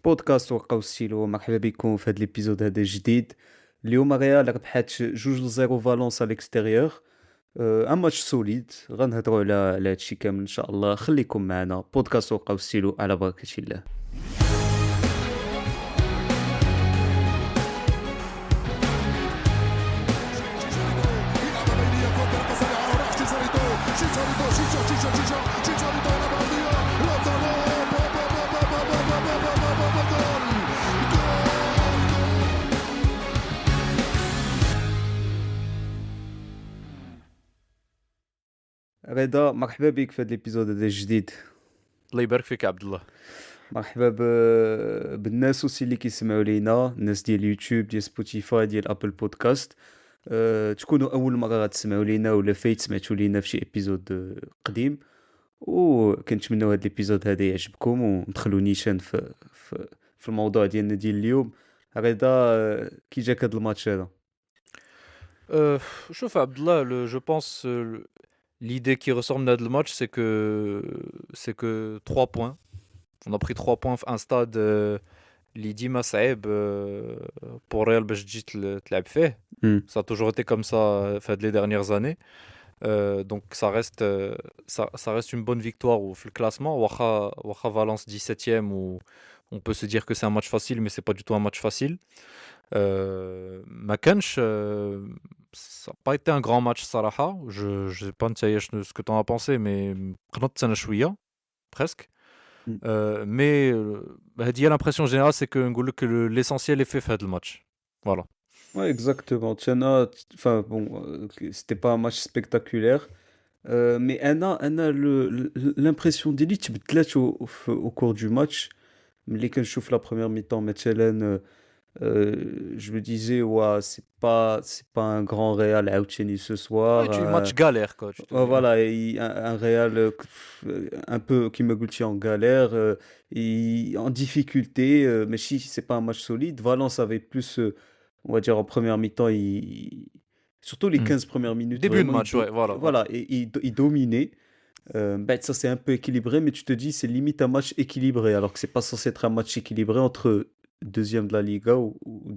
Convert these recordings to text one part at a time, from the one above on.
بودكاست وقع ستيلو، مرحبا بكم في هذا الابيزود هذا الجديد. اليوم ريال ربحات 2-0 فالونس على الاكستيريور. ان ماتش سوليد، غنهضروا على هادشي كامل ان شاء الله. خليكم معنا، بودكاست وقع ستيلو على بركة الله. رضا، مرحبا بك في هذا الابيزود هذا الجديد. الله يبارك فيك يا عبد الله. مرحبا بالناس وسي اللي كيسمعوا لينا، الناس ديال يوتيوب، ديال سبوتيفاي، ديال ابل بودكاست. تكونوا اول مره غتسمعوا لينا ولا فايت سمعتوا لينا في شي ابيزود قديم، وكنتمنوا هذا الابيزود هذا يعجبكم وندخلوا نيشان في الموضوع ديالنا ديال اليوم. رضا، كي جاك هذا الماتش هذا؟ Euh, Chauffe Abdullah, je pense l'idée qui ressort de le match, c'est que 3 points. On a pris 3 points à un stade Lidi Massaeb pour Real Bejdit تلعب فيه. مم. Ça a toujours été comme ça fait les dernières années. Donc ça reste une bonne victoire au le classement. Waha Valence 17e où on peut se dire que c'est un match facile, mais c'est pas du tout un match facile. ما كانش ça n'a pas été un grand match صراحة. Je sais pas نتايا ce que t'en as pensé, mais قنطت أنا شوية presque. مم. Mais هذه هي l'impression générale, c'est que نقول لك l'essentiel est fait في هذا الماتش. Voilà. Ouais, exactement. Tiana, enfin bon, c'était pas un match spectaculaire, mais l'impression d'élite بدلات au cours du match. ملي كنشوف la première mi-temps مثلا، je me disais ouais, c'est pas un grand Real عاوتاني ce soir. Ouais, match galère quoi, tu te dis. Voilà, un Real un peu qui me goûte en galère, en difficulté, mais si c'est pas un match solide. Valence avait plus, on va dire en première mi-temps, surtout les 15 premières minutes, Début de vraiment, match, ouais, voilà. voilà, et il dominait. Ben, ça c'est un peu équilibré, mais tu te dis c'est limite un match équilibré, alors que c'est pas censé être un match équilibré entre deuxième de la Liga ou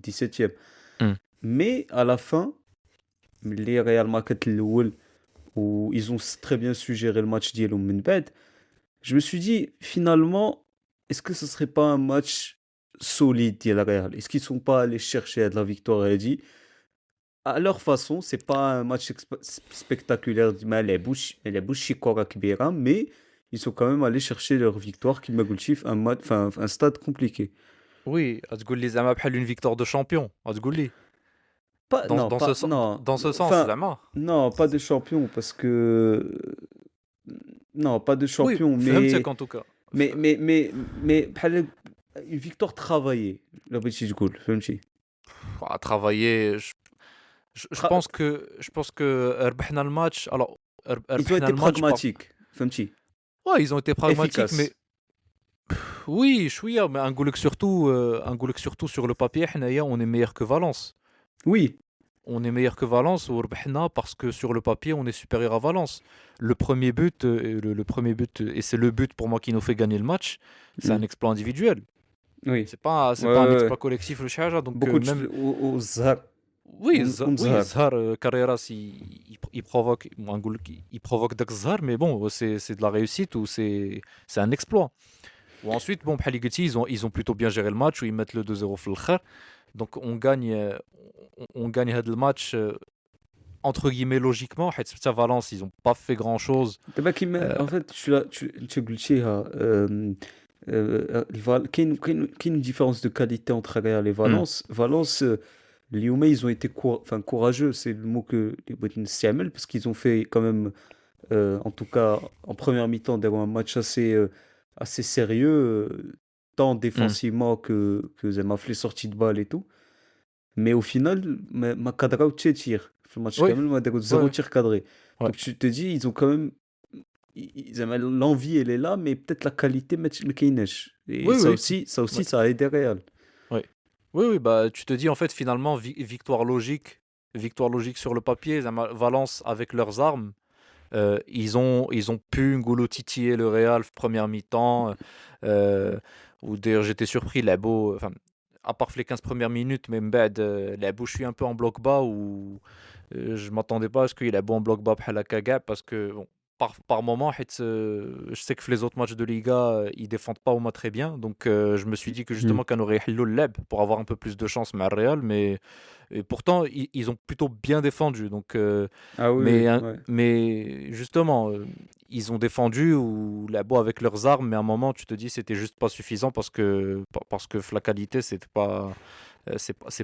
17e. Mm. Mais à la fin, les Real Madrid الأول, où ils ont très bien su gérer le match d'Yellow Minbed, je me suis dit finalement, est-ce que ce serait pas un match solide d'Yel Real? Est-ce qu'ils sont pas allés chercher de la victoire? Et dit à leur façon, c'est pas un match spectaculaire, mais les bouches chikora kbira, mais ils sont quand même allés chercher leur victoire qui m'a un match, enfin un stade compliqué. Oui, تقول لي زعما بحال une victoire de champion. تقول لي Pas, non, pas, non. dans ce sens Enfin, زعما. non, pas de champion, parce que non, pas de Oui, champion, فهمتك en tout cas. mais بحال une victoire travaillée. لا بغيتي تقول فهمتي. À travailler, je pense que ربحنا الماتش. Alors Ils ont ربحنا été الماتش pragmatiques, فهمتي. Ouais, ils ont été pragmatiques, mais Efficaces. oui, شوية. Mais نقولك surtout sur le papier حنايا on est meilleur que Valence. Oui. On est meilleur que Valence ou ربحنا parce que sur le papier on est supérieur à Valence. Le premier but, le premier but, et c'est le but pour moi qui nous fait gagner le match, c'est un exploit individuel. Oui. C'est pas un exploit collectif ou شي حاجة. Donc Beaucoup de même au Zahar. oui, Zahar. Zahar, Carreras, il provoque, il provoque داك الزهر, mais bon, c'est de la réussite ou c'est un exploit. Ou ensuite, bon, بحال اللي قلتي, ils ont plutôt bien géré le match où ils mettent le 2-0 في الآخر. Donc on gagne هذا الماتش entre guillemets logiquement. حيت Valence, ils ont pas fait grand chose. En fait, tu قلتيها. كاين une différence de qualité entre Real et Valence. Valence, اليوم ils ont été courageux, c'est le mot que les بغيت نستعمل, parce qu'ils ont fait quand même, en tout cas en première mi-temps, un match assez sérieux, tant défensivement que زعما في les sorties de balles et tout. Mais au final, ما كادراو حتى تير في الماتش Oui. كامل, ما داروا زيرو Ouais. تير cadré. Ouais. Donc tu te dis, ils ont quand même, l'envie elle est là, mais peut-être la qualité ما كايناش. Et Oui, ça oui. aussi, Ouais. ça a aidé Real. Oui, bah tu te dis en fait finalement victoire logique sur le papier. Valence avec leurs armes, ils ont pu titiller le Real première mi-temps. D'ailleurs j'étais surpris لعبوا enfin à part les 15 premières minutes mais من بعد لعبوا شوية un peu en bloc bas ou je m'attendais pas à ce qu'il يلعبوا en bloc bas بحال هكا كاع parce que bon par moment حيت je sais que les autres matchs de Liga ils défendent pas au moins très bien donc je me suis dit que Hmm. justement كانوا يحلوا اللعب pour avoir un peu plus de chance مع الريال mais et pourtant ils ont plutôt bien défendu donc Ah oui, oui, ouais. mais justement ils ont défendu ou la beau avec leurs armes, mais à un moment tu te dis c'était juste pas suffisant parce que la qualité c'est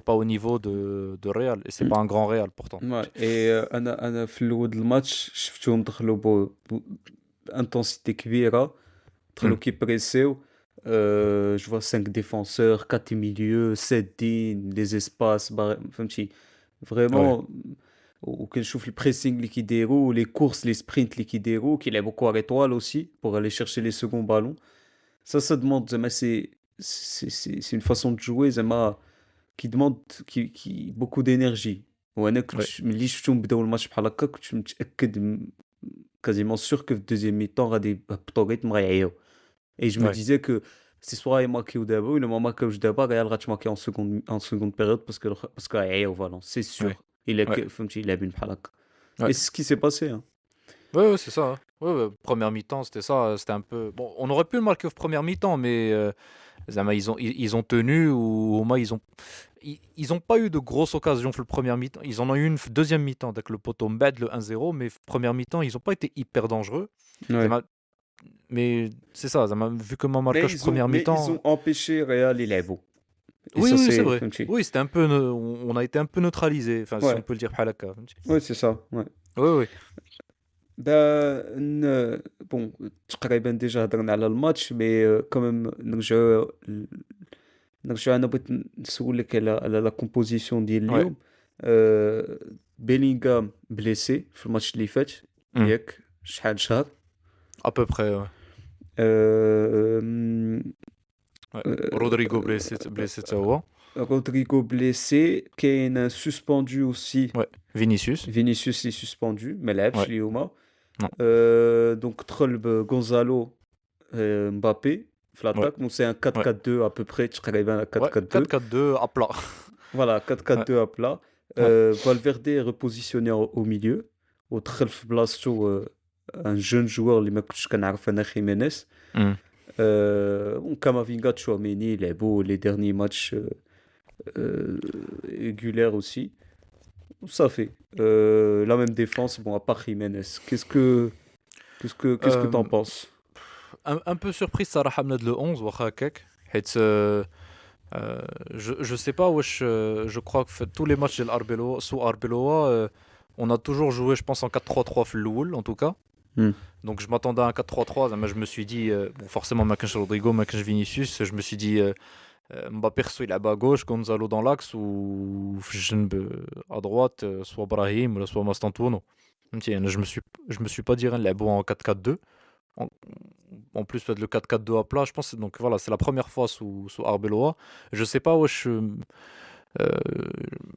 pas au niveau de Real et c'est Hmm. pas un grand Real pourtant. Ouais. Et انا في الاول الماتش شفتهم دخلوا بانتنسيتي كبيره دخلوا Hmm. كي بريسيو. Je vois 5 défenseurs, 4 milieux, 7 dignes, les espaces, فهمتي Ouais, vraiment. وكنشوف البريسينغ اللي كيديروا les courses, les sprints اللي كيديروا كيلعبوا كوار étoile aussi pour aller chercher les seconds ballons. Ça demande زعما c'est une façon de jouer زعما qui demande beaucoup d'énergie. وانا كنت ouais, ملي شفتهم بداو الماتش بحال هكا كنت متاكد quasiment sûr que في deuxième mi-temps غادي يهبطوا ريتم غيعياو. Et je me ouais, disais que c'est soit يماركيو دابا ولا ما ماركيوش دابا ريال غتماركي en seconde période parce que غيعياو Valence c'est ouais, sûr. Il a ouais, فهمتي لاعبين بحال هكا. ouais. Et c'est ce qui s'est passé, hein. Ouais, ouais, c'est ça, hein. Ouais, ouais, première mi-temps, c'était ça, c'était un peu. Bon, on aurait pu le marquer au première mi-temps, mais Zama, ils ont tenu ou au moins ils ont pas eu de grosses occasions pour le premier mi-temps. Ils en ont eu une deuxième mi-temps avec le poteau Mbed, le 1-0, mais première mi-temps, ils ont pas été hyper dangereux. Ouais. Zama, mais c'est ça, Zama, vu que mon Mais marquage première ils mi-temps. ont empêché Real يلعبوا. Et Oui, ça oui, c'est c'est vrai. فهمتي. Oui, c'était un peu. On a été un peu neutralisé, enfin, si on Ouais. peut le dire, بحال هكا. Ouais, c'est ça. Ouais. Oui, oui. Bon, تقريبا ديجا هضرنا على الماتش مي كوميم نرجع. انا بغيت نسولك على لا كومبوزيسيون ديال Ouais. اليوم. بيلينغهام بليسي في الماتش اللي فات Hmm. ياك شحال شهر. À peu près, ouais. آه، Ouais. Rodrigo آه، blessé, ça va. رودريغو بليسي كاين سوسبوندو اوسي. Ouais. Vinicius. فينيسيوس اللي سوسبوندو ما لعبش Ouais. اليوم. Non. دونك دخل بغونزالو مبابي في Ouais. l'attaque. Donc c'est un Ouais. 4-4-2 à peu près تقريبا Ouais. 4-4-2. 4-4-2 à plat. Voilà, Ouais. 4-4-2 à plat. Ouais. Valverde est repositionné au milieu. ودخل في بلاصتو un jeune joueur اللي ما كنتش كنعرف انا خيمينيز. Hmm. وكامافينغا تشواميني لعبوا les derniers matchs régulaires aussi. Ça fait la même défense, bon, à part Jiménez. Qu'est-ce que t'en Euh, penses? un peu surpris صراحة من هاد le 11 واخا هكاك حيت je sais pas wesh je crois que tous les matchs ديال Arbeloa sous Arbeloa on a toujours joué je pense en 4-3-3 في الأول en tout cas. Hmm. Donc je m'attendais à un 4-3-3 زعما je me suis dit bon forcément ما كانش Rodrigo ما كانش Vinicius je me suis dit Mbappé خصو يلعب à gauche Gonzalo dans l'axe ou في الجنب à droite soit Brahim ou soit Mastantuono فهمتي انا je me suis pas dit نلعبوا en 4-4-2 en, en plus peut-être le 4-4-2 à plat je pense donc voilà c'est la première fois sous Arbeloa je sais pas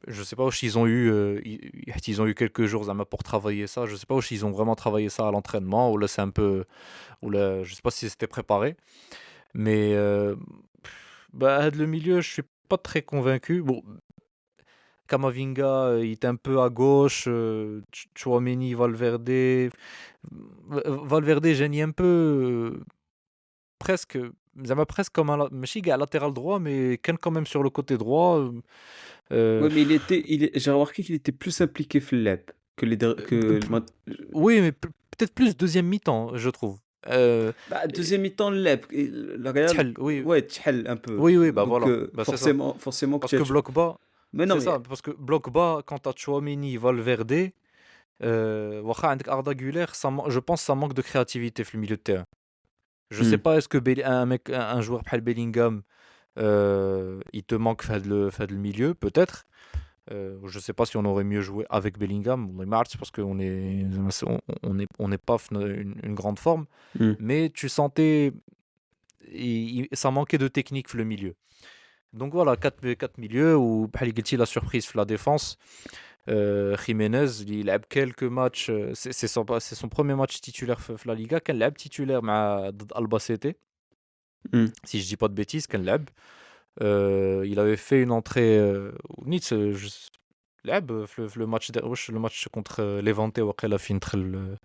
je sais pas où ils ont eu ils ont eu quelques jours Zama pour travailler ça je sais pas où ils ont vraiment travaillé ça à l'entraînement ou là c'est un peu ou là je sais pas si c'était préparé mais bah le milieu je suis pas très convaincu bon Kamavinga il était un peu à gauche Tchouaméni Valverde gêne un peu presque Zama presque comme un ماشي كاع latéral droit mais quand même sur le côté droit Ouais, mais j'ai remarqué qu'il était plus impliqué في اللعب que les der- que P- le p- mat- oui, mais peut-être plus deuxième mi-temps, je trouve. Bah, Et- deuxième mi-temps, le Real, تحل, oui, ouais, تحل un peu. oui, oui, bah Donc, voilà, bah c'est ça. forcément que Parce que bloc bas, Mais non, c'est mais ça, parce que bloc bas, quand t'as Chouameni, Valverde, واخا عندك Arda Güler, je pense que ça manque de créativité dans le milieu de terrain. Je sais Hmm. pas, est-ce que un joueur بحال Bellingham, il te manque fait le milieu, peut-être. Je sais pas si on aurait mieux joué avec Bellingham, on est marre parce qu'on est, on n'est pas une grande forme, Hmm. mais tu sentais, ça manquait de technique le milieu. Donc voilà, 4 milieux où بحال قلتي la surprise la défense. Jiménez, il a quelques matchs, c'est son premier match titulaire في la Liga, كان لعب titulaire مع ضد Albacete. Hmm. si je dis pas de bêtises, كان لعب. Il avait fait une entrée ونيت لعب في le match واش le match contre Levante وقيلا فين دخل.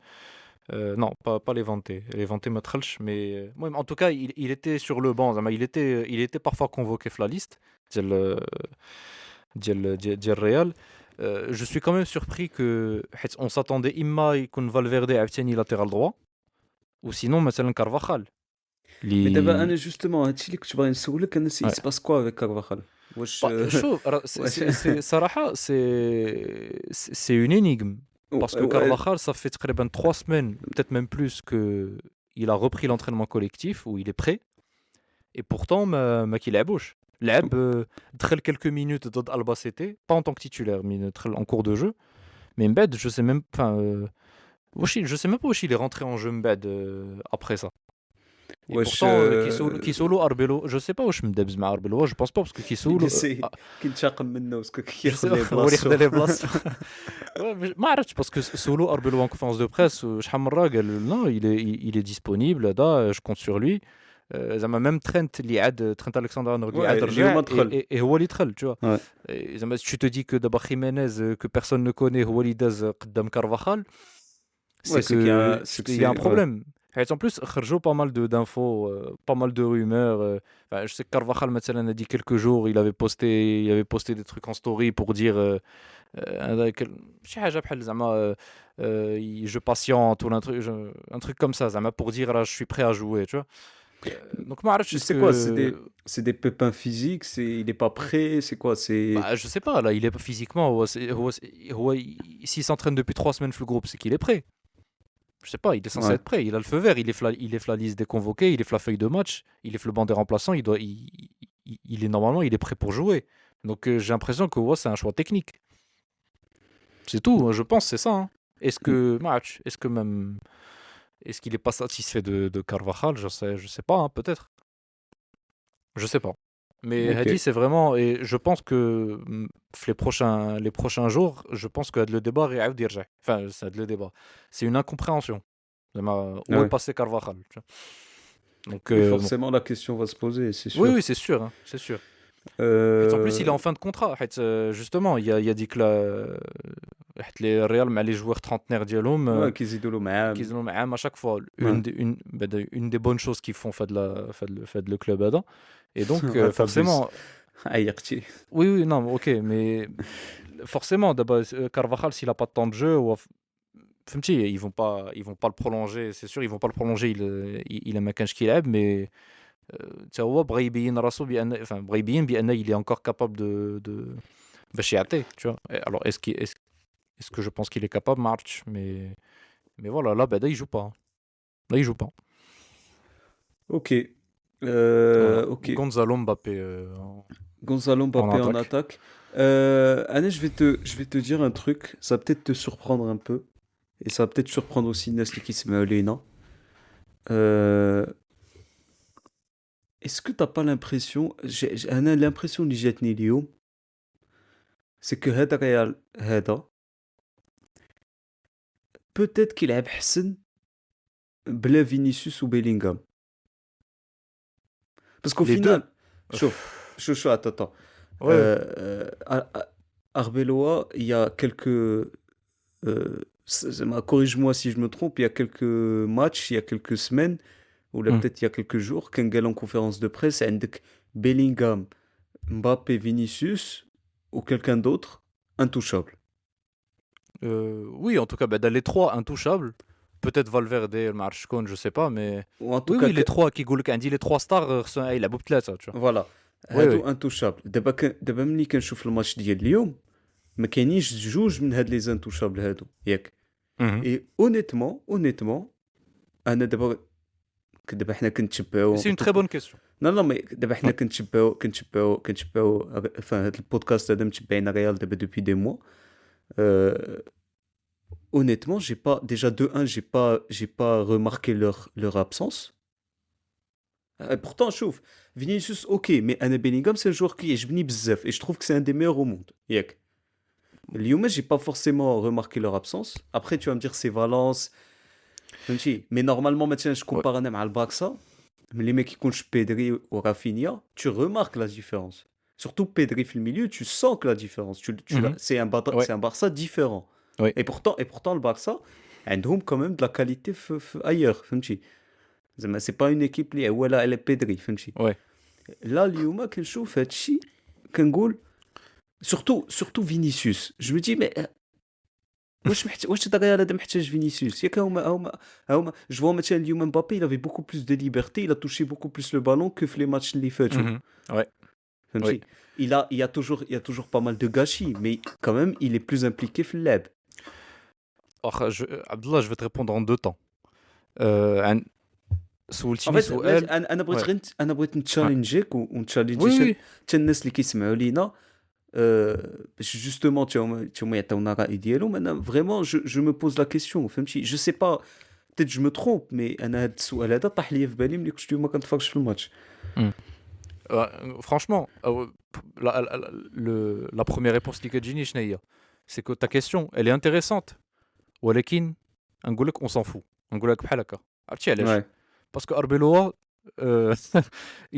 Non, pas Levante ما دخلش, mais المهم en tout cas il était sur le banc زعما il était parfois convoqué في la liste ديال Real. Je suis quand même surpris que حيت on s'attendait إما يكون Valverde عاوتاني latéral droit ou sinon مثلا Carvajal مي دابا انا اللي جوستومون هادشي اللي كنت باغي نسولك انا سي ouais. سباس كوا افيك كارفاخال واش شوف واش صراحة c'est une énigme parce que Carvajal ça fait تقريبا 3 semaines peut-être même plus que il a repris l'entraînement collectif où il est prêt et pourtant ما كيلعبوش لعب دخل quelques minutes ضد Albacete pas en tant que titulaire mais دخل en cours de jeu mais Mbed je sais même je sais même pas où il est rentré en jeu Mbed après ça. Et واش pourtant كيسولو Arbeloa je sais pas واش مدابز مع Arbeloa je pense pas parce que كيسولو كنتشاقم منه باسكو je sais كياخذ pas, هو اللي ياخذ لي بلاص. ما عرفتش باسكو سولو Arbeloa en conférence de presse شحال من مرة قال non il est disponible هذا je compte sur lui. زعما même Trent اللي عاد Trent Alexander-Arnold اللي عاد رجع et هو اللي دخل tu vois. زعما tu te dis que دابا Jiménez que personne ne connaît هو اللي داز قدام Carvajal c'est qu'il y a un problème. En plus, خرجوا pas mal d'infos, pas mal de rumeurs. Je sais que Carvajal مثلا a dit quelques jours, il avait posté des trucs en story pour dire شي حاجة بحال زعما je patiente ou un truc comme ça, زعما pour dire là je suis prêt à jouer, tu vois. Donc ما عرفتش c'est quoi c'est des pépins physiques, il est pas prêt, c'est quoi c'est je sais pas là, il est physiquement s'il s'entraîne depuis 3 semaines le groupe, c'est qu'il est prêt. Je sais pas, il est censé être prêt, il a le feu vert, il est la liste des convoqués, il est la feuille de match, il est le banc des remplaçants, il est normalement, il est prêt pour jouer. Donc j'ai l'impression que c'est un choix technique. C'est tout, je pense c'est ça. Hein. Est-ce qu'il est pas satisfait de Carvajal, je sais pas, hein, peut-être. Je sais pas. Mais Hadi c'est vraiment, et je pense que les prochains jours, je pense que le débat enfin c'est le débat. C'est une incompréhension. Où est passé Carvajal? Donc forcément la question va se poser, c'est sûr. Oui, c'est sûr, hein, c'est sûr. En plus il est en fin de contrat. Justement, il a dit que les Real مع les joueurs trentenaires ديالهم كيزيدوا معاهم à chaque fois une des bonnes choses qu'ils font fait le club هذا. Et donc forcément عيقتي. Oui, non, OK, mais forcément d'abord Carvajal s'il a pas de temps de jeu فهمتي ils vont pas le prolonger, c'est sûr ils vont pas le prolonger, il a ما كانش كيلعب mais حتى هو بغى يبين راسو بان بغى يبين بان il est encore capable de باش يعطي, tu vois. Alors est-ce que je pense qu'il est capable March, mais voilà là il joue pas. Là il joue pas. OK. OK. Gonzalo Mbappé en attaque. Anne, je vais te dire un truc, ça va peut-être te surprendre un peu et ça va peut-être surprendre aussi Nesli qui se met à Lena. Est-ce que t'as pas l'impression, j'ai l'impression اللي جاتني اليوم c'est que هذا Real هذا peut-être qu'il يلعب حسن بلا فينيسيوس وبيلينغهام parce qu'au final شوف attends Arbeloa il y a quelques corrige-moi si je me trompe, il y a quelques matchs, il y a quelques semaines ou là peut-être il y a quelques jours qu'un gars en conférence de presse عندك Bellingham, Mbappé, Vinicius ou quelqu'un d'autre intouchable. Oui, en tout cas dans les trois intouchables, peut-être Valverde, Marchkon, je sais pas, mais ou en tout cas les trois qui goulent dit les trois stars il a beaucoup de ça, tu vois. Voilà. هادو intouchable. دابا ملي كنشوف الماتش ديال اليوم ما كاينينش جوج من هاد لي زانتوشابل هادو ياك. Et honnêtement انا دابا حنا كنتشبعوا. C'est une très bonne question. Non mais دابا حنا كنتشبعوا enfin هاد البودكاست هذا متبعين ريال دابا depuis des mois. Honnêtement, j'ai pas déjà de 1, j'ai pas remarqué leur absence. Pourtant, chauffe. Vinicius, ok, mais Anna Bellingham, c'est un joueur qui est jbni bzaf et je trouve que c'est un des meilleurs au monde. Yak. Lyon, j'ai pas forcément remarqué leur absence. Après, tu vas me dire c'est Valence. Mais normalement, maintenant, je compare un à le Barça. Mais les mecs qui comptent Pedri ou Rafinha, tu remarques la différence. Surtout Pedri في le milieu, tu sens que la différence. Mhm. Ouais, C'est un Barça différent. ouais. Et pourtant le Barça, عندهم quand même de la qualité ailleurs. فهمتي زعما c'est pas une équipe اللي هو لا elle est Pedri فهمتي. Ouais. لا اليوم كنشوف هادشي كنقول surtout Vinicius. Je me dis mais واش الريال هذا محتاج فينيسيوس ياك هما جو vois مثلا اليوم مبابي il avait beaucoup plus de liberté, il a touché beaucoup plus le ballon que في les matchs اللي فاتوا Mhm. Ouais, ouais. فهمتي. Il y a toujours pas mal de gâchis mais quand même il est plus impliqué في اللعب. Abdallah, je vais te répondre en deux temps. عن- En سولتيني fait سؤال. Ouais. انا بغيت Ouais. نتشالنجيك Oui, ونتشالنجي oui. حتى الناس اللي كيسمعوا لينا باش جوستومون تا هما يعطيونا الرأي ديالهم. انا فريمون جو مو بوز لا كيسيون فهمتي. جو سي با بتيت جو مو ترومب مي انا هاد السؤال هذا طاح ليا في بالي ملي كنت اليوم كنتفرج في الماتش. Hmm. Franchement, la première réponse اللي كتجيني شنو هي؟ C'est que ta question, elle est intéressante. ولكن نقول لك on s'en fout. نقول لك بحال هكا. عرفتي علاش؟ Ouais. Parce que Arbeloa,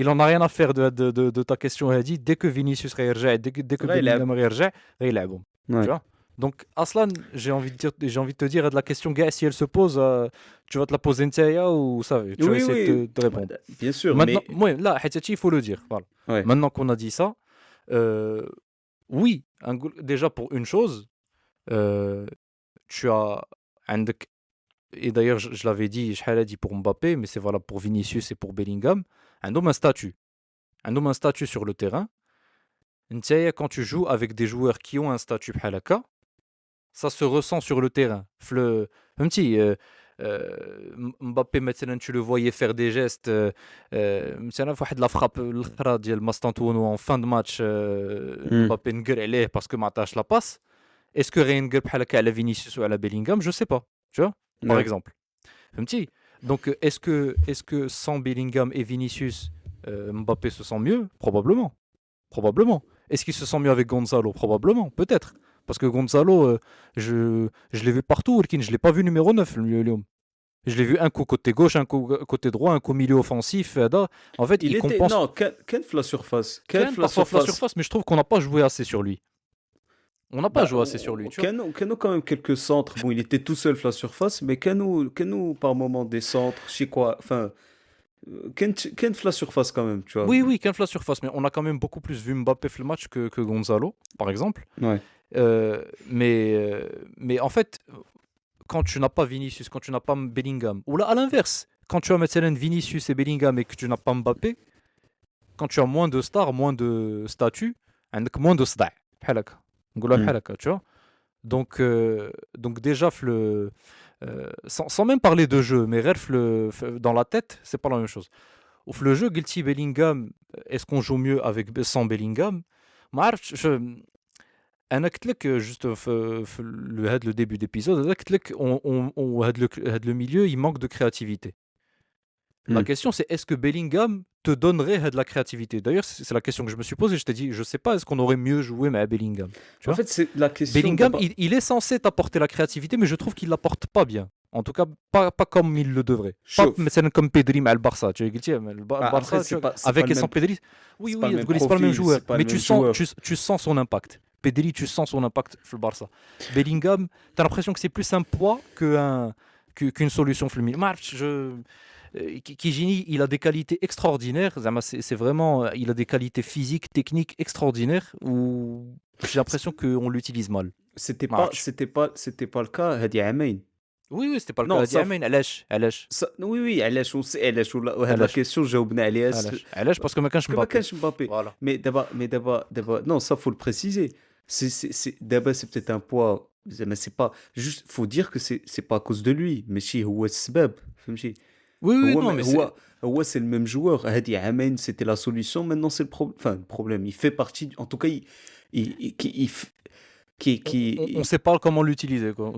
il en a rien à faire de ta question هادي. Dès que Vinicius غيرجع, dès que غيلعب. Bellingham غيرجع, غيلعبهم. Tu Ouais. vois? Donc Aslan, j'ai envie de te dire de la question gars, si elle se pose, tu vas te la poser ntaïa ou ça tu vas Oui, essayer oui, de répondre. bien sûr, Maintenant, mais moi, là, il faut le dire. Voilà. ouais. Maintenant qu'on a dit ça, oui, déjà pour une chose, tu as عندك. Et d'ailleurs, je l'avais dit, je l'ai dit pour Mbappé, mais c'est valable pour Vinicius et pour Bellingham. Un homme, un statut sur le terrain. Ntaïa, quand tu joues avec des joueurs qui ont un statut بحال هكا, ça se ressent sur le terrain. Un petit Mbappé maintenant tu le voyais faire des gestes مثلا في واحد لا فراب الاخرى ديال ماستانتونو en fin de match Mbappé نقر عليه parce que ما عطاش la passe. Est-ce que غينقر بحال هكا على Vinicius ou على Bellingham? Je sais pas, tu vois, par Ouais. exemple. فهمتي. Donc est-ce que sans Bellingham et Vinicius Mbappé se sent mieux? Probablement. Est-ce qu'il se sent mieux avec Gonzalo? Probablement, peut-être. Parce que Gonzalo, je l'ai vu partout, Walkin, je ne l'ai pas vu numéro 9. Je l'ai vu un coup côté gauche, un coup côté droit, un coup milieu offensif. En fait, Il il était compense. non, Ken la surface. Ken, parfois la surface, mais je trouve qu'on n'a pas joué assez sur lui. On n'a pas joué assez sur lui, tu vois. Keno quand même quelques centres. Bon, il était tout seul la surface, mais Keno par moment des centres, je sais quoi. Enfin, Ken la surface quand même, tu vois. Oui, Ken la surface, mais on a quand même beaucoup plus vu Mbappé le match que Gonzalo, par exemple. Ouais. Mais en fait, quand tu n'as pas Vinicius, quand tu n'as pas Bellingham, ou là à l'inverse, quand tu as maintenant Vinicius et Bellingham et que tu n'as pas Mbappé, quand tu as moins de stars, moins de statut, moins de صداع بحال هكا نقولها بحال هكا, tu vois. Donc déjà sans même parler de jeu, mais dans la tête, c'est pas la même chose. Au le jeu, Guilty Bellingham, est-ce qu'on joue mieux avec sans Bellingham? انا قلت لك juste le début d'épisode, انا قلت لك هاد le milieu il manque de créativité. La question c'est est-ce que Bellingham te donnerait de la créativité? D'ailleurs c'est la question que je me suis posée, je t'ai dit je sais pas, est-ce qu'on aurait mieux joué mais à Bellingham, tu vois? En fait, c'est la question. Bellingham il est censé t'apporter la créativité mais je trouve qu'il l'apporte pas bien. En tout cas pas comme il le devrait. Pas مثلا comme Pedri مع البارسا, tu vois, le Barça avec et sans Pedri. Oui, c'est pas le même joueur, mais tu sens son impact. Pedri, tu sens son impact sur le Barça. Bellingham, tu as l'impression que c'est plus un poids qu'une solution. Kijini, il a des qualités extraordinaires. C'est vraiment, il a des qualités physiques, techniques extraordinaires où j'ai l'impression qu'on l'utilise mal. C'était pas le cas هادي عامين. Oui, c'était pas le cas. علاش Oui, علاش وهاد لا كيسيون جاوبنا عليها. علاش parce que ما كانش Mbappé. Voilà. Mais d'abord, non, ça faut le préciser. D'abord, c'est peut-être un poids, mais c'est pas juste. Faut dire que c'est pas à cause de lui, mais si هو السبب فهمتي. Oui, non, mais c'est le même joueur. هادي عامين c'était la solution. Maintenant c'est le problème. Il fait partie. En tout cas, on sait pas comment l'utiliser, quoi.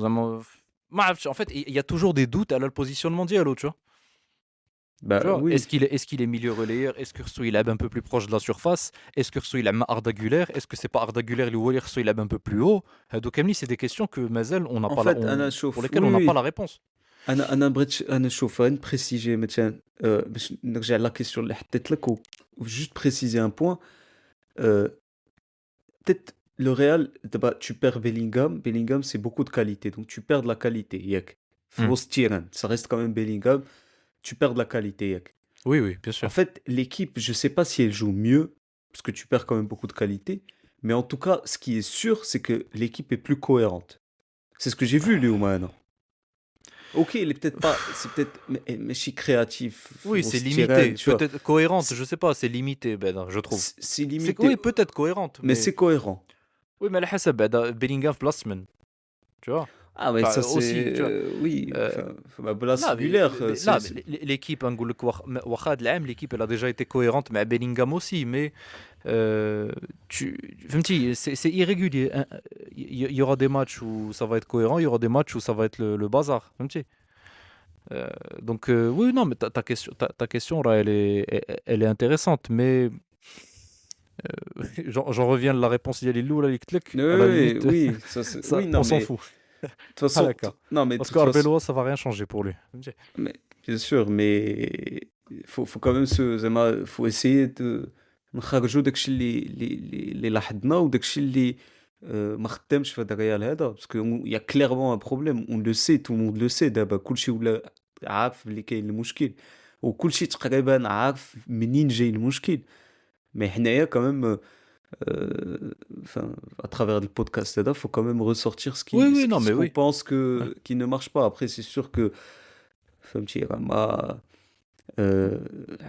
En fait, il y a toujours des doutes à le positionnement dialogue, tu vois. Bah, oui. Est-ce qu'il est milieu relayeur? Est-ce que il est un peu plus proche de la surface? Est-ce que il est Arda Güler? Est-ce que c'est pas Arda Güler il est un peu plus haut? Donc c'est des questions que Mazel on n'a pas pour lesquelles on n'a pas la réponse. انا بغيت انا نشوف غير نبريسيجي مثلا باش نرجع لا كيسيون اللي حطيت لك وجوست بريسيزي ان بوين. Peut-être le Real, d'abord, tu perds Bellingham. Bellingham, c'est beaucoup de qualité. Donc, tu perds de la qualité. Yak. Hmm. Fausse Tyrann. Ça reste quand même Bellingham. Tu perds de la qualité. Yak. Oui, oui, bien En sûr. fait, l'équipe, je sais pas si elle joue mieux, parce que tu perds quand même beaucoup de qualité. Mais en tout cas, ce qui est sûr, c'est que l'équipe est plus cohérente. C'est ce que j'ai vu, Léo, maintenant. Ok, il est peut-être pas. C'est peut-être. Mais je suis créatif. Oui, c'est Fausse Tyrann, limité. tu vois. Peut-être cohérente, C'est je sais pas, c'est limité, ben, je trouve. c'est C'est limité. oui, peut-être cohérente, Mais mais c'est cohérent. oui, mais à la حسب بعدا Bellingham في last semaine, tu vois. Ah, mais Enfin, ça, aussi, c'est. tu vois. Oui, Euh, enfin. Bah, Blas لا Muller, لا l'équipe نقول لك واخا هاد العام l'équipe elle a déjà été cohérente مع Bellingham aussi mais tu فهمتي c'est irrégulier hein. Il y aura des matchs où ça va être cohérent, il y aura des matchs où ça va être le bazar فهمتي. Donc oui non mais ta question là elle est intéressante mais j'en reviens à la réponse ديالي الاولى اللي قلت لك à la oui, limite oui, ça, ça oui, on non, s'en mais. fout. De toute Ah façon. d'accord. Non, mais de Parce toute façon. qu'Arbeloa ça va rien changer pour lui. فهمتي. Mais, bien sûr, mais. Faut quand même se. Faut essayer de. نخرجوا داكشي اللي لاحظنا وداكشي اللي ما خدامش في هذا الريال هذا باسكو يا كليرمون ان بروبليم اون لو سي تو موند لو سي دابا كلشي ولا عارف اللي كاين المشكل وكلشي تقريبا عارف منين جاي المشكل مي حنايا كمان enfin, à travers le podcast, il faut quand même ressortir Oui oui non ce mais qu'on oui. pense Ouais. qui ne marche pas. Après, c'est sûr que فهمتي ما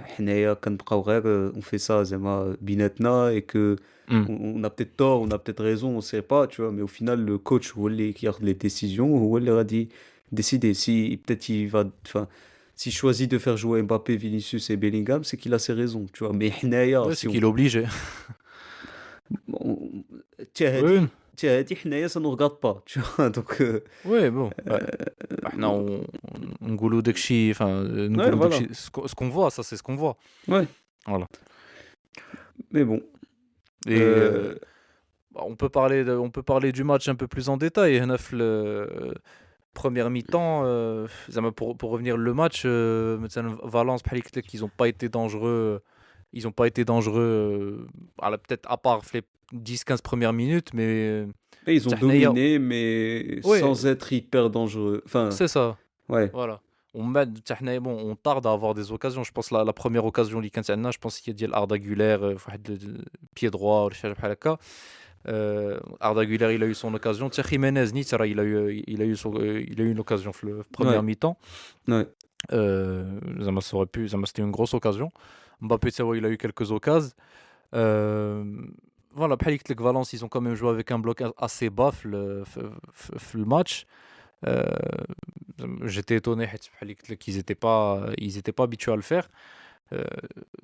حنايا كنبقاو غير on fait ça زعما بيناتنا et que Hmm. on a peut-être tort, on a peut-être raison, on sait pas, tu vois, mais au final le coach هو اللي كياخذ les décisions, هو اللي غادي décider si peut-être il va enfin s'il choisit de faire jouer Mbappé, Vinicius et Bellingham, c'est qu'il a ses raisons, tu vois. Mais حنايا Ouais, si c'est on qu'il est obligé. on- تي Oui, هادي تي هادي حنايا ça nous regarde pas, tu vois. Donc ouais, bon. Ouais. احنا نقولوا داكشي enfin ouais, نقولوا voilà. داكشي ce qu'on voit, ça c'est ce qu'on voit. Ouais, Voilà. mais bon. Et Euh, on peut parler du match un peu plus en détail. هنا في première mi-temps زعما pour revenir le match مثلا Valence بحال قلت لك ils ont pas été dangereux. Ils ont pas été dangereux peut-être à part les 10-15 premières minutes mais Et ils ont حتى حنايا dominé, mais ouais, sans être hyper dangereux. Enfin, c'est ça. ouais. Voilà. Bon, on tarde à avoir des occasions. Je pense la première occasion اللي كانت عندنا, je pense qu'il y a ديال Arda Güler في واحد pied droit ولا شي حاجه بحال هكا. Arda Güler il a eu son occasion. Thierry Jiménez ni il a eu une occasion في première Ouais. mi-temps. Ouais. زعما ça aurait pu زعما c'était une grosse occasion. Mbappé il a eu quelques occasions. Voilà, بحال قلت لك Valence ils ont quand même joué avec un bloc assez bas في le match. J'étais étonné حيت بحال قلت لك ils étaient pas habitués à le faire.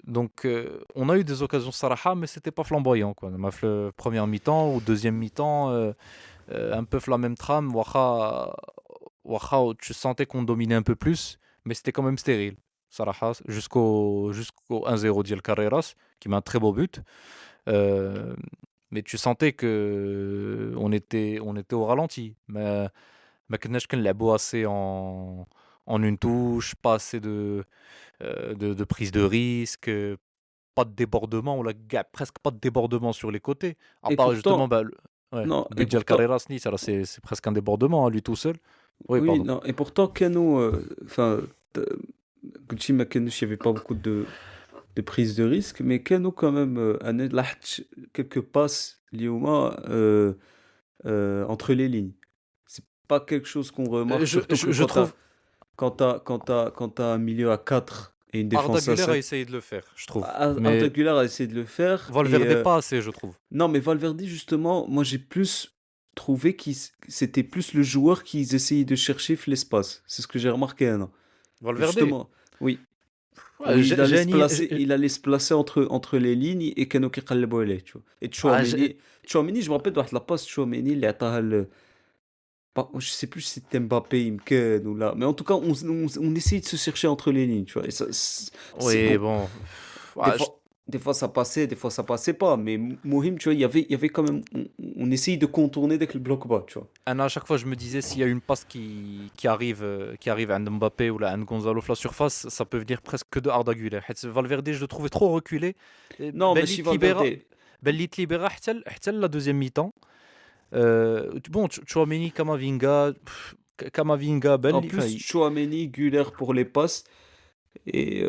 Donc on a eu des occasions صراحة mais c'était pas flamboyant quoi. زعما في première mi-temps ou deuxième mi-temps un peu la même trame واخا tu sentais qu'on dominait un peu plus mais c'était quand même stérile صراحة jusqu'au 1-0 ديال Carreras qui met un très beau but. Mais tu sentais que on était au ralenti mais ما كناش كنلعبوا assez en une touche, pas assez de prise de risque, pas de débordement, on a presque pas de débordement sur les côtés. À Et part justement, pourtant, ouais, non, et but de pourtant, Carreras Nice, alors c'est presque un débordement à lui tout seul. Oui, oui, pardon. non, et pourtant, Kano, enfin, Gucci Makano, il n'y avait pas beaucoup de prise de risque, mais Kano, quand même, quelques passes, Lioma, entre les lignes. C'est pas quelque chose qu'on remarque, surtout que Je trouve quand t'as un milieu à 4 et une Arda défense à Güler a 5. essayé de le faire, je trouve. Arda Mais Güler a essayé de le faire. Valverde Et, pas assez, je trouve. non, mais Valverde, justement, moi j'ai plus trouvé que c'était plus le joueur qu'ils essayaient de chercher l'espace. C'est ce que j'ai remarqué, hein. Valverde, Justement, oui. ouais, Oui, j'ai il allait se placer entre les lignes et Kano qui قلبوا عليه, tu vois. Et Tchouaméni, je me rappelle de la passe Tchouaméni اللي عطاها je sais plus si c'était Mbappé, Imken ou là. Mais en tout cas, on essayait de se chercher entre les lignes, tu vois. Et ça, c'est oui, bon. bon. Des Ouais, fois, des fois ça passait, des fois ça passait pas. Mais Mohim, tu vois, il y avait quand même. On essayait de contourner dès que le bloc bas, tu vois. À chaque fois, je me disais, s'il y a une passe qui arrive à Mbappé ou là, à Gonzalo la surface, ça peut venir presque que de Arda Güler. Valverde, je le trouvais trop reculé. Non, mais Belli si te libéra, Valverde. Belli te libéra حتى la deuxième mi-temps. Bon, Chouameni, Kamavinga, Kamavinga, En Belli. plus, Chouameni, Güler pour les passes. Et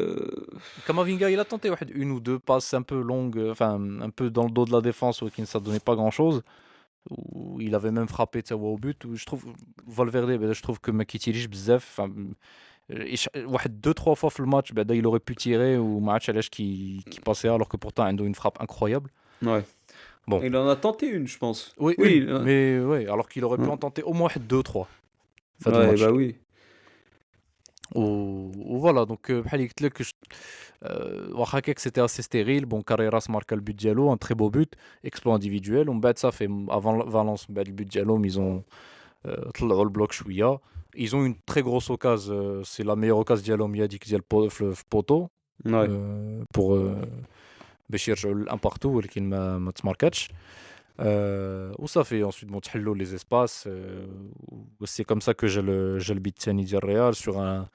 Kamavinga, il a tenté une ou deux passes un peu longues, enfin un peu dans le dos de la défense, qui ne ça donnait pas grand-chose. Où il avait même frappé au but. Où je trouve Valverde, je trouve que ما كيتيريش بزاف. Enfin, واحد 2-3 fois في الماتش بعدا il aurait pu tirer ou ما عرفتش علاش qui passait alors que pourtant عنده une frappe incroyable. ouais. Bon, Il en a tenté une, je pense. oui, Oui. une, mais ouais, alors qu'il aurait pu Ouais. en tenter au moins 2-3 fin de Ouais, match. bah oui. Ou voilà, donc بحال قلت لك واخا هكاك c'était assez stérile. Bon, Carreras marque le but ديالو, un très beau but, exploit individuel. ومن بعد صافي avant Valence, من بعد البut ديالهم ils ont طلعوا البلوك شويه. Ils ont une très grosse occasion, c'est la meilleure occasion ديالهم هي هذيك ديال في بوطو Ouais. pour باش يرجعوا للان بارتو, ولكن ما تماركاتش. وصافي ensuite bon تحلوا les espaces. C'est comme ça que j'ai le beat الثاني ديال الريال sur un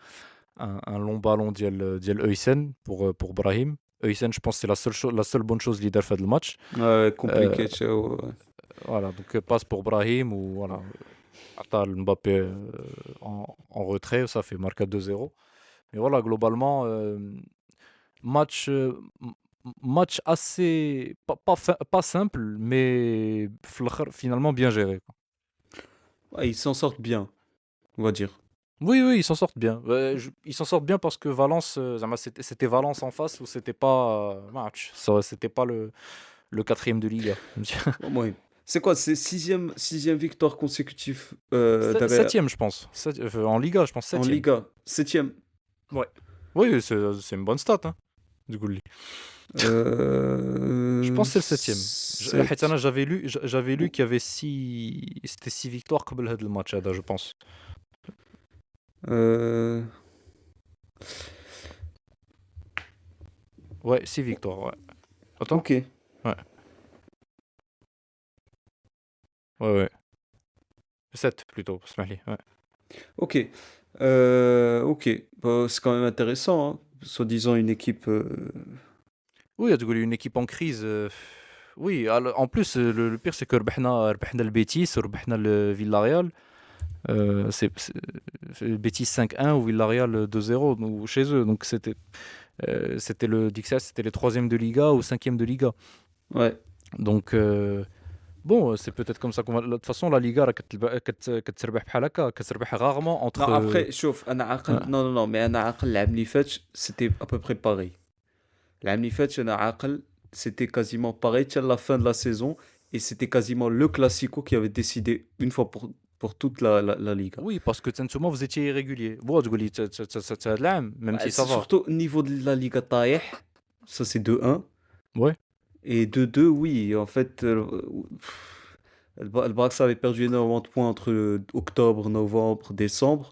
long ballon ديال Huysen pour Brahim. Huysen, je pense que c'est la seule bonne chose اللي دار في هذا الماتش. Ouais, compliqué, tu vois, ouais. Voilà, donc passe pour Brahim ou voilà. Attends, Mbappé en retrait, ça fait marqué 2-0. Mais voilà, globalement, match, match assez pas simple, mais finalement bien géré, quoi. Ouais, ils s'en sortent bien, on va dire. Oui, oui, ils s'en sortent bien. Ils s'en sortent bien parce que Valence, zama, c'était Valence en face ou c'était pas match. C'était pas le quatrième de Liga. Ouais. C'est quoi? C'est sixième victoire consécutive derrière Septième, je pense. En Liga, je pense en septième. Liga. Septième. Ouais. Oui, c'est une bonne stat, hein, du coup. Je pense que c'est le septième. sept- J'avais lu qu'il y avait c'était 6 victoires قبل هذا الماتش هذا, je pense. euh, Ouais, 6 victoires, ouais. Attends. Ok. Ouais. Ouais. 7 plutôt, اسمح لي. Ouais. Ok. Ok. Bah, c'est quand même intéressant, hein. Soi-disant une équipe. Oui, تقول une équipe en crise. Oui, en plus, le pire, c'est que ربحنا le Betis, ربحنا le Villarreal. C'est le Betis 5-1 ou Villarreal 2-0 chez eux. Donc c'était le Dixas, c'était les 3e de Liga ou 5e de Liga. Ouais. Donc bon, c'est peut-être comme ça qu'on va. De toute façon, la Liga كتربح بحال هكا, كتربح rarement Non, entre. après, chauffe. Non, mais أنا عاقل العام اللي فات c'était à peu près pareil. العام اللي فات أنا عاقل c'était quasiment pareil à la fin de la saison et c'était quasiment le classico qui avait décidé une fois pour toute la Liga. Oui, parce que Tensuma, vous étiez irrégulier. Bon, تقول لي هاد العام, même Ouais, si ça c'est va. surtout au niveau de la Liga طايح, ça c'est 2-1. Ouais. Et 2-2, oui, en fait, le Barça avait perdu énormément de points entre octobre, novembre, décembre.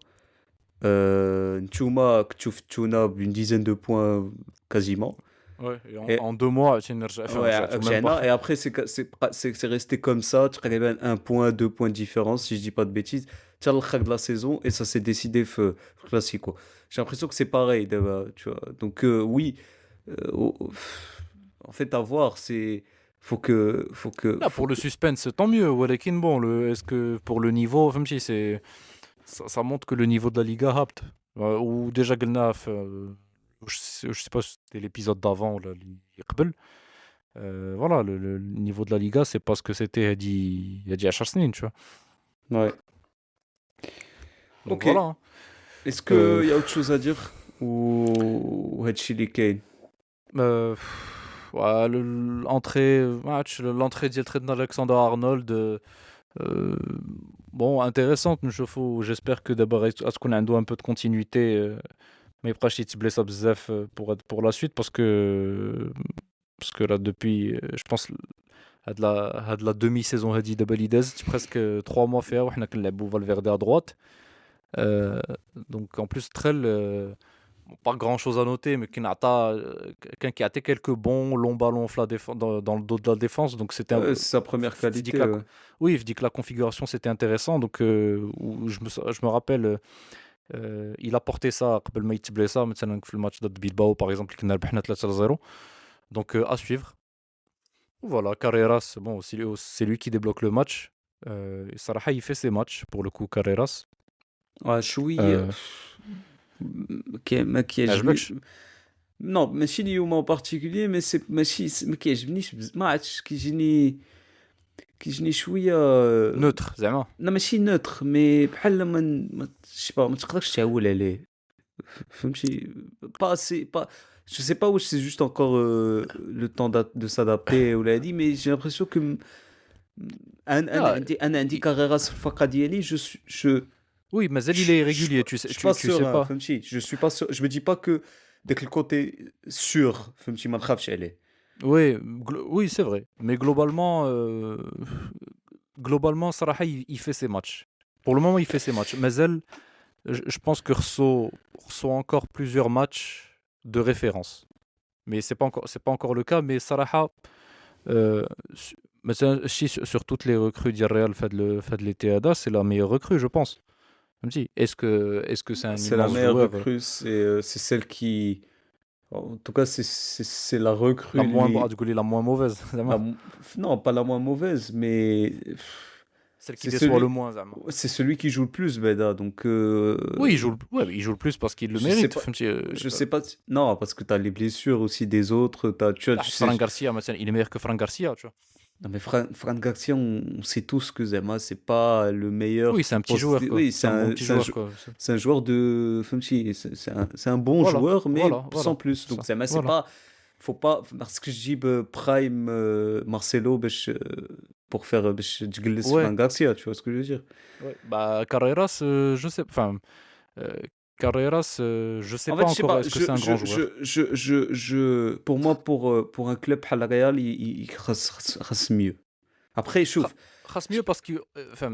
Nchouma, Tchouna, une dizaine de points quasiment. Ouais, Et, en 2 mois, tu n'as ouais, même pas. et après, c'est resté comme ça. Tu avais un point, 2 points de différence, si je dis pas de bêtises. Tu as le crack de la saison et ça s'est décidé classico. J'ai l'impression que c'est pareil, tu vois. Donc, oui, en fait, à voir, c'est. Là, pour le suspense, tant mieux. ولكن bon, est-ce que pour le niveau, فهمتي, ça montre que le niveau de la Liga هابط. Ou déjà قلنا je sais pas si c'était l'épisode d'avant ou اللي قبل. Voilà, le niveau de la Liga, c'est pas ce que c'était il y a 10 سنين, tu vois. Ouais. Donc Ok. voilà, hein. Est-ce qu'il y a autre chose à dire ou Hedgehili Kane? Ouais, l'entrée ديال Trent Alexander-Arnold, bon, intéressante نشوفوا. J'espère que d'abord غتكون عنده un peu de continuité, ما يبقاش يتبليسا بزاف pour la suite, parce que là depuis, je pense هاد la demi-saison هادي دابا اللي دازت presque 3 mois فيها وحنا كنلعبوا Valverde à droite. Donc en plus Trell, pas grand chose à noter, mais quelqu'un qui a été quelques bons longs ballons dans le dos de la défense. Donc c'était Ouais, c'est sa première je dis qualité, que ouais. oui, je dis que la configuration c'était intéressant. Donc je me rappelle, il a porté ça قبل ما يتبليسا مثلا في الماتش ضد بيلباو par exemple اللي كنا ربحنا 3-0. Donc à suivre. Voilà, Carreras, bon, c'est lui qui débloque le match. Sarah, il fait ses matchs pour le coup, Carreras. شوية Euh, ما كيعجبني. عجبكش؟ Non, ماشي اليوم en particulier, mais c'est ماشي ما كيعجبنيش ما عرفتش كيجيني شوية Neutre, زعما. لا ماشي نوتر مي بحال شي با ما تقدرش تعول عليه فهمتي pas assez pas je sais pas où c'est juste encore le temps de s'adapter ou l'a dit mais j'ai l'impression que Ah, انا عندي كاريراس في الفقره ديالي oui, mais il est irrégulier, tu sais, je suis pas tu sais serein pas. فهمتي je suis pas sûr je me dis pas que dès que le côté sûr فهمتي ما نخافش عليه. Oui, oui, c'est vrai. Mais globalement, Sarah, il fait ses matchs. Pour le moment, il fait ses matchs. Mais je pense que reçoit encore plusieurs matchs de référence. Mais c'est pas encore le cas. Mais Sarah, مثلا sur toutes les recrues d'Irreal fait de l'été Ada, c'est la meilleure recrue, je pense. Est-ce que c'est un C'est la immense meilleure joueur, recrue, c'est celle qui. En tout cas, c'est la recrue. la moins mauvaise, la mo- non, pas la moins mauvaise, mais celle qui c'est déçoit le celui, moins, زعما. c'est celui qui joue le plus, Beda. Donc, Oui, il joue le plus parce qu'il le je sais mérite. pas, je sais pas. Non, parce que tu as les blessures aussi des autres. Tu sais. Fran Garcia, مثلا, il est meilleur que Fran Garcia, tu vois. Non, mais Fran Garcia, on sait tous que Zema, c'est pas le meilleur Oui, c'est un petit joueur, quoi. Oui, C'est un bon petit joueur, quoi. c'est un joueur de. C'est un bon Voilà, joueur, mais sans voilà, plus. Donc, ça, Zema, c'est voilà. pas. Faut pas. Parce que je dis Prime Marcelo pour faire تجلس Ouais, Fran Garcia, tu vois ce que je veux dire? ouais. Bah, Carreras, je sais, enfin, euh, Carreras, je sais En pas fait, je sais encore, pas. est-ce que c'est un grand joueur. Pour moi, pour un club à la Real, il reste mieux. Après, Ra- chauffe. Reste mieux parce que enfin,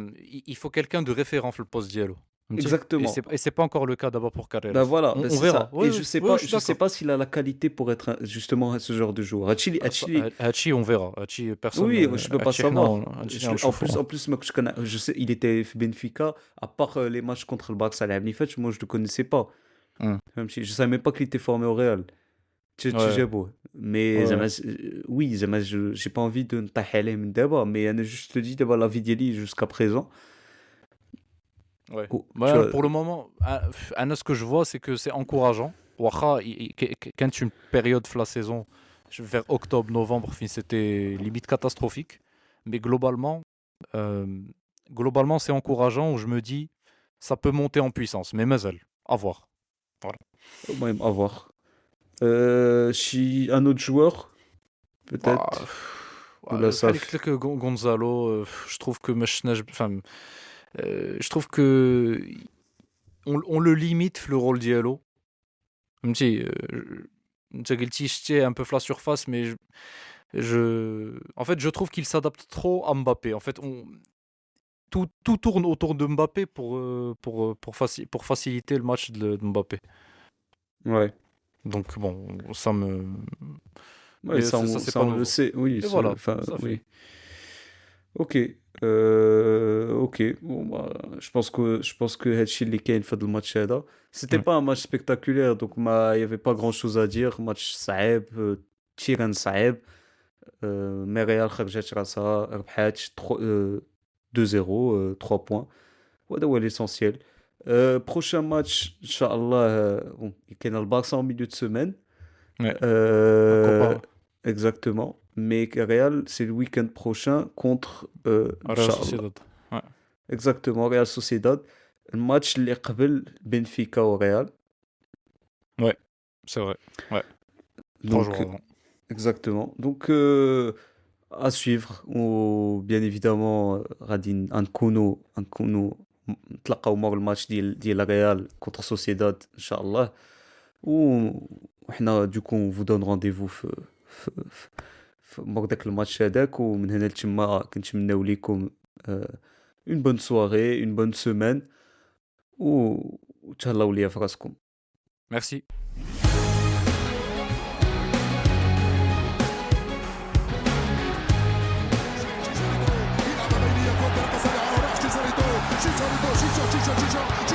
il faut quelqu'un de référent sur le poste d'Yellow. Exactement. Et c'est pas encore le cas d'abord pour Ben Carreras. voilà, ben On c'est verra. ça. Oui, Et oui, oui, je suis je sais d'accord. pas s'il a la qualité pour être justement ce genre de joueur. Hachi, on verra. Hachi, personne. Oui, je peux pas Hachi, savoir. Hachi, En plus, moi, je sais, il était Benfica, à part les matchs contre le Barça, moi, je le connaissais pas. Hmm. Même si je savais même pas qu'il était formé au Real. Ouais, J'ai beau. Mais, ouais. oui, j'ai pas envie de n'tahaler من d'abord, mais je juste dit d'abord la vie d'Eli jusqu'à présent. Ouais. Oh, tu Voilà, vois, pour le moment, ce que je vois, c'est que c'est encourageant. Wacha, quand une période de la saison, vers octobre, novembre, c'était limite catastrophique. Mais euh, globalement, c'est encourageant où je me dis, ça peut monter en puissance. Mais Mazel, à voir. Voilà. même à voir. Si un autre joueur, Bah, peut-être, ou la بحال قلت SAF. لك Gonzalo, je trouve que ما شفناش enfin, je trouve que on le limite في le rôle ديالو. فهمتي انت قلتي شتيه un peu في la surface mais en fait je trouve qu'il s'adapte trop à Mbappé. En fait, tout tourne autour de Mbappé pour faciliter le match de Mbappé. Ouais. Donc bon, ça me Ouais, mais ça c'est ça pas on le nouveau. sait, oui, Et voilà, enfin, ça fait. oui. Ok, ok. Bon, bah, je pense que Hedge اللي كاين في هذا الماتش هذا. C'était Ouais. pas un match spectaculaire, donc il y avait pas grand chose à dire. Match صعيب, تيران صعيب. Mais Real خرجت راسها ربحات 2-0, 3 points. وهذا هو l'essentiel. Prochain match, Inch'Allah, bon, كاين البارسا en milieu de semaine. Ouais. La Euh, Copa exactement. Mais Real, c'est le week-end prochain contre Real Inch'Allah. Sociedad. Ouais. Exactement, Real Sociedad. Le match اللي قبل Benfica au Real. Ouais, c'est vrai. Ouais. 3 jours Donc, avant. exactement. Donc, à suivre. Bien évidemment, غادي نكونوا نتلاقاو مور الماتش ديال Real contre Sociedad ان شاء الله. وحنا دوكو on vous donne rendez-vous في مور داك الماتش هذاك ومن هنا لتما كنتمناو ليكم اون بون سواري اون بون سيمين وتهلاو ليا في راسكم. Merci. Chicharito,